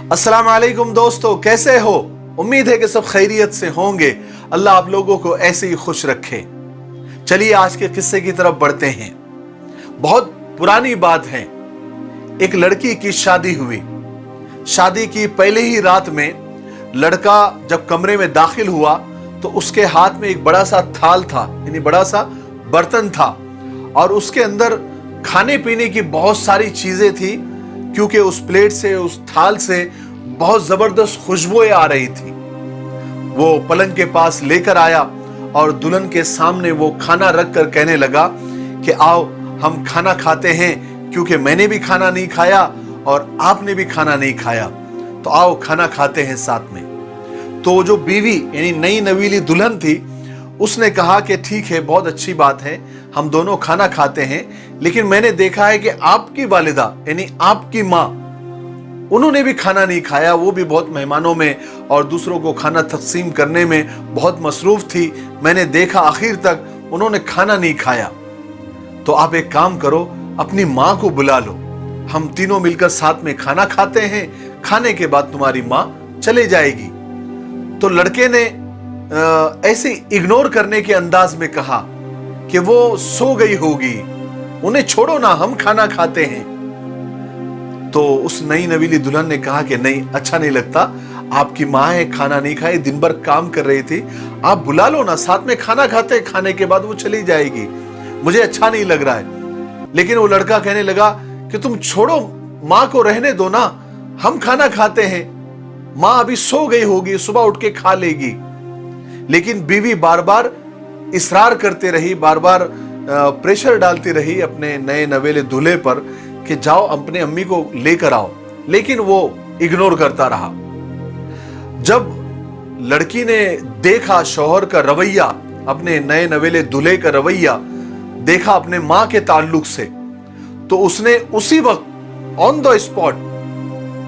अस्सलाम वालेकुम दोस्तों, कैसे हो? उम्मीद है कि सब खैरियत से होंगे। अल्लाह आप लोगों को ऐसे ही खुश रखे। चलिए आज के किस्से की तरफ बढ़ते हैं। बहुत पुरानी बात है। एक लड़की की शादी हुई। शादी की पहले ही रात में लड़का जब कमरे में दाखिल हुआ तो उसके हाथ में एक बड़ा सा थाल था, यानी बड़ा सा बर्तन था, और उसके अंदर खाने पीने की बहुत सारी चीजें थी, क्योंकि उस प्लेट से, उस थाल से बहुत जबरदस्त खुशबुएं आ रही थी। वो पलंग के पास लेकर आया और दुल्हन के सामने वो खाना रख कर कहने लगा कि आओ हम खाना खाते हैं, क्योंकि मैंने भी खाना नहीं खाया और आपने भी खाना नहीं खाया, तो आओ खाना खाते हैं साथ में। तो जो बीवी यानी नई नवीली दुल्हन थी, उसने कहा कि ठीक है, बहुत अच्छी बात है, हम दोनों खाना खाते हैं, लेकिन मैंने देखा है कि आपकी वालिदा यानी आपकी माँ, उन्होंने भी खाना नहीं खाया। वो भी बहुत मेहमानों में और दूसरों को खाना तकसीम करने में बहुत मसरूफ थी। मैंने देखा आखिर तक उन्होंने खाना नहीं खाया। तो आप एक काम करो, अपनी माँ को बुला लो, हम तीनों मिलकर साथ में खाना खाते हैं, खाने के बाद तुम्हारी माँ चले जाएगी। तो लड़के ने ऐसे इग्नोर करने के अंदाज में कहा कि वो सो गई होगी, उन्हें छोड़ो ना, हम खाना खाते हैं। तो उस नई नवीली दुल्हन ने कहा कि नहीं, अच्छा नहीं लगता, आपकी माँ है, खाना नहीं खाई, दिन भर काम कर रही थी, आप बुला लो ना, साथ में खाना खाते हैं, खाने के बाद वो चली जाएगी, मुझे अच्छा नहीं लग रहा है। लेकिन वो लड़का कहने लगा कि तुम छोड़ो, माँ को रहने दो ना, हम खाना खाते हैं, माँ अभी सो गई होगी, सुबह उठ के खा लेगी। लेकिन बीवी बार बार इसरार करते रही, बार बार प्रेशर डालती रही अपने नए नवेले दूल्हे पर कि जाओ अपने अम्मी को लेकर आओ, लेकिन वो इग्नोर करता रहा। जब लड़की ने देखा शौहर का रवैया, अपने नए नवेले दूल्हे का रवैया देखा अपने मां के ताल्लुक से, तो उसने उसी वक्त ऑन द स्पॉट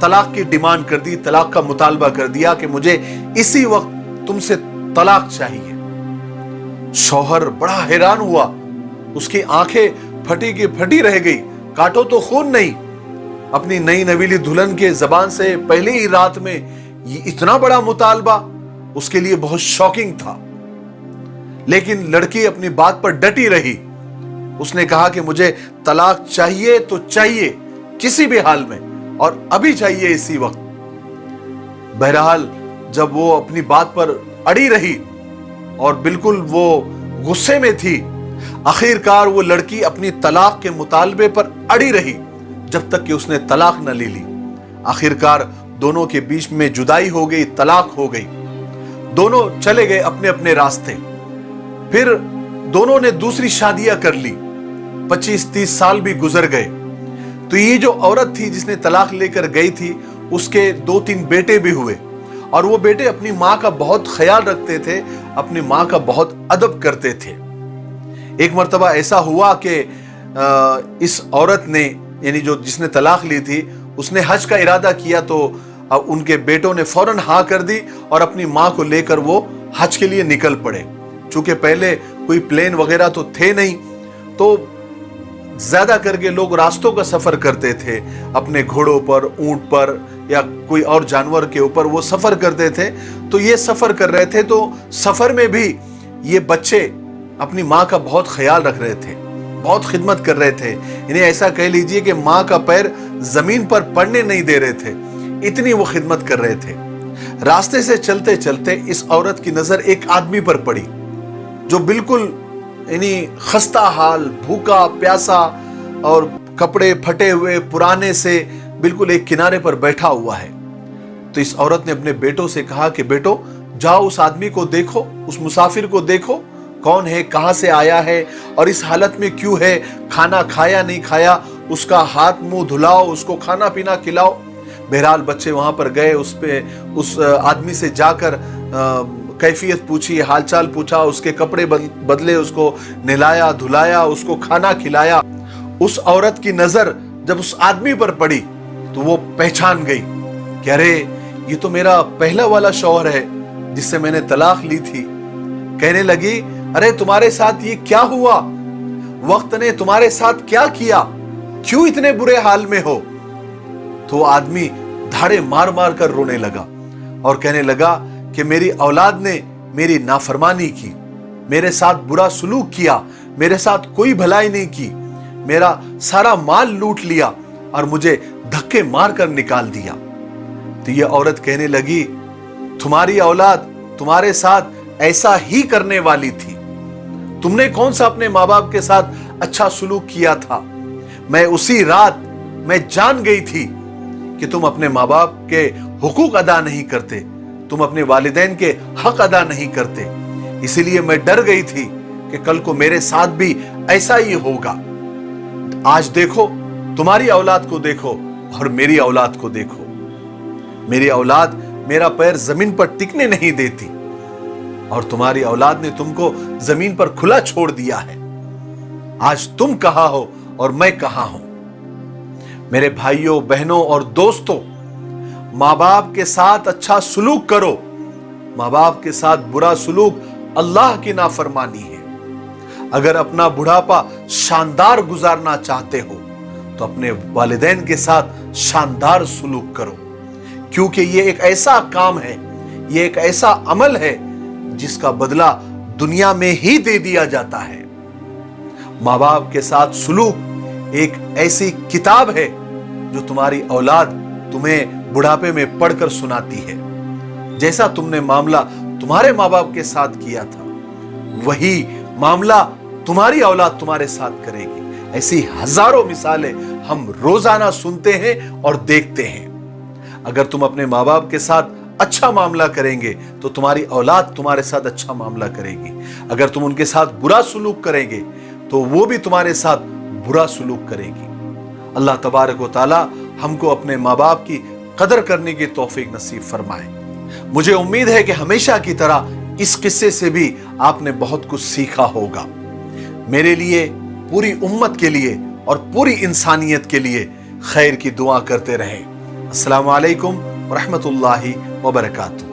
तलाक की डिमांड कर दी, तलाक का मुतालबा कर दिया कि मुझे इसी वक्त तुमसे तलाक चाहिए। शौहर बड़ा हैरान हुआ, उसकी आंखें फटी की फटी रह गई, काटो तो खून नहीं। अपनी नई नवीली दुल्हन के जबान से पहले ही रात में ये इतना बड़ा मुतालबा उसके लिए बहुत शॉकिंग था। लेकिन लड़की अपनी बात पर डटी रही। उसने कहा कि मुझे तलाक चाहिए तो चाहिए, किसी भी हाल में, और अभी चाहिए, इसी वक्त। बहरहाल जब वो अपनी बात पर अड़ी रही और बिल्कुल वो गुस्से में थी, आखिरकार वो लड़की अपनी तलाक के मुतालबे पर अड़ी रही जब तक कि उसने तलाक न ले ली। आखिरकार दोनों के बीच में जुदाई हो गई, तलाक हो गई, दोनों चले गए अपने अपने रास्ते। फिर दोनों ने दूसरी शादियां कर ली, 25-30 साल भी गुजर गए। तो ये जो औरत थी जिसने तलाक लेकर गई थी, उसके 2-3 बेटे भी हुए, और वो बेटे अपनी माँ का बहुत ख्याल रखते थे, अपनी माँ का बहुत अदब करते थे। एक मर्तबा ऐसा हुआ कि इस औरत ने, यानी जो जिसने तलाक ली थी, उसने हज का इरादा किया, तो उनके बेटों ने फौरन हाँ कर दी और अपनी माँ को लेकर वो हज के लिए निकल पड़े। चूंकि पहले कोई प्लेन वगैरह तो थे नहीं, तो ज्यादा करके लोग रास्तों का सफर करते थे, अपने घोड़ों पर, ऊंट पर या कोई और जानवर के ऊपर वो सफर करते थे। तो ये सफर कर रहे थे, तो सफर में भी ये बच्चे अपनी माँ का बहुत ख्याल रख रहे थे, बहुत खिदमत कर रहे थे। इन्हें ऐसा कह लीजिए कि माँ का पैर जमीन पर पड़ने नहीं दे रहे थे, इतनी वो खिदमत कर रहे थे। रास्ते से चलते चलते इस औरत की नजर एक आदमी पर पड़ी, जो बिल्कुल यानी खस्ता हाल, भूखा प्यासा और कपड़े फटे हुए पुराने से बिल्कुल एक किनारे पर बैठा हुआ है। तो इस औरत ने अपने बेटों से कहा कि बेटो, जाओ उस आदमी को देखो, उस मुसाफिर को देखो, कौन है, कहां से आया है और इस हालत में क्यों है, खाना खाया नहीं खाया, उसका हाथ मुंह धुलाओ, उसको खाना पीना खिलाओ। बहरहाल बच्चे वहां पर गए, उस आदमी से जाकर कैफियत पूछी, हालचाल पूछा, उसके कपड़े बदले, उसको नहलाया धुलाया, उसको खाना खिलाया। उस औरत की नजर जब उस आदमी पर पड़ी तो वो पहचान गई कि अरे ये तो मेरा पहला वाला शौहर है जिससे मैंने तलाक ली थी। कहने लगी, अरे तुम्हारे साथ ये क्या हुआ, वक्त ने तुम्हारे साथ क्या किया, क्यों इतने बुरे हाल में हो। तो आदमी धाड़े मार मार कर रोने लगा और कहने लगा कि मेरी औलाद ने मेरी नाफरमानी की, मेरे साथ बुरा सलूक किया, मेरे साथ कोई भलाई नहीं की, मेरा सारा माल लूट लिया और मुझे धक्के मार कर निकाल दिया। तो ये औरत कहने लगी, तुम्हारी औलाद तुम्हारे साथ ऐसा ही करने वाली थी। तुमने कौन सा अपने माँ बाप के साथ अच्छा सलूक किया था? मैं उसी रात मैं जान गई थी कि तुम अपने माँ बाप के हुकूक अदा नहीं करते, तुम अपने वालिदैन के हक अदा नहीं करते, इसीलिए मैं डर गई थी कि कल को मेरे साथ भी ऐसा ही होगा। आज देखो, तुम्हारी औलाद को देखो और मेरी औलाद को देखो। मेरी औलाद मेरा पैर जमीन पर टिकने नहीं देती और तुम्हारी औलाद ने तुमको जमीन पर खुला छोड़ दिया है। आज तुम कहां हो और मैं कहां हूं? मेरे भाइयों, बहनों और दोस्तों, माँ बाप के साथ अच्छा सुलूक करो। माँ बाप के साथ बुरा सुलूक अल्लाह की नाफरमानी है। अगर अपना बुढ़ापा शानदार गुजारना चाहते हो तो अपने वालिदैन के साथ शानदार सुलूक करो, क्योंकि ये एक ऐसा काम है, ये एक ऐसा अमल है जिसका बदला दुनिया में ही दे दिया जाता है। माँ बाप के साथ सुलूक एक ऐसी किताब है जो तुम्हारी औलाद तुम्हें बुढ़ापे में पढ़कर सुनाती है। जैसा तुमने मामला तुम्हारे माँ बाप के साथ किया था, वही मामला तुम्हारी औलाद तुम्हारे साथ करेगी। ऐसी हजारों मिसालें हम रोजाना सुनते हैं और देखते हैं। अगर तुम अपने माँ बाप के साथ अच्छा मामला करेंगे तो तुम्हारी औलाद तुम्हारे साथ अच्छा मामला करेगी। अगर तुम उनके साथ बुरा सुलूक करेंगे तो वो भी तुम्हारे साथ बुरा सुलूक करेगी। अल्लाह तबारक व तआला हमको अपने माँ बाप की कदर करने की तौफीक नसीब फरमाए। मुझे उम्मीद है कि हमेशा की तरह इस किस्से से भी आपने बहुत कुछ सीखा होगा। मेरे लिए, पूरी उम्मत के लिए और पूरी इंसानियत के लिए खैर की दुआ करते रहें। अस्सलामु अलैकुम व रहमतुल्लाहि व बरकातुहू।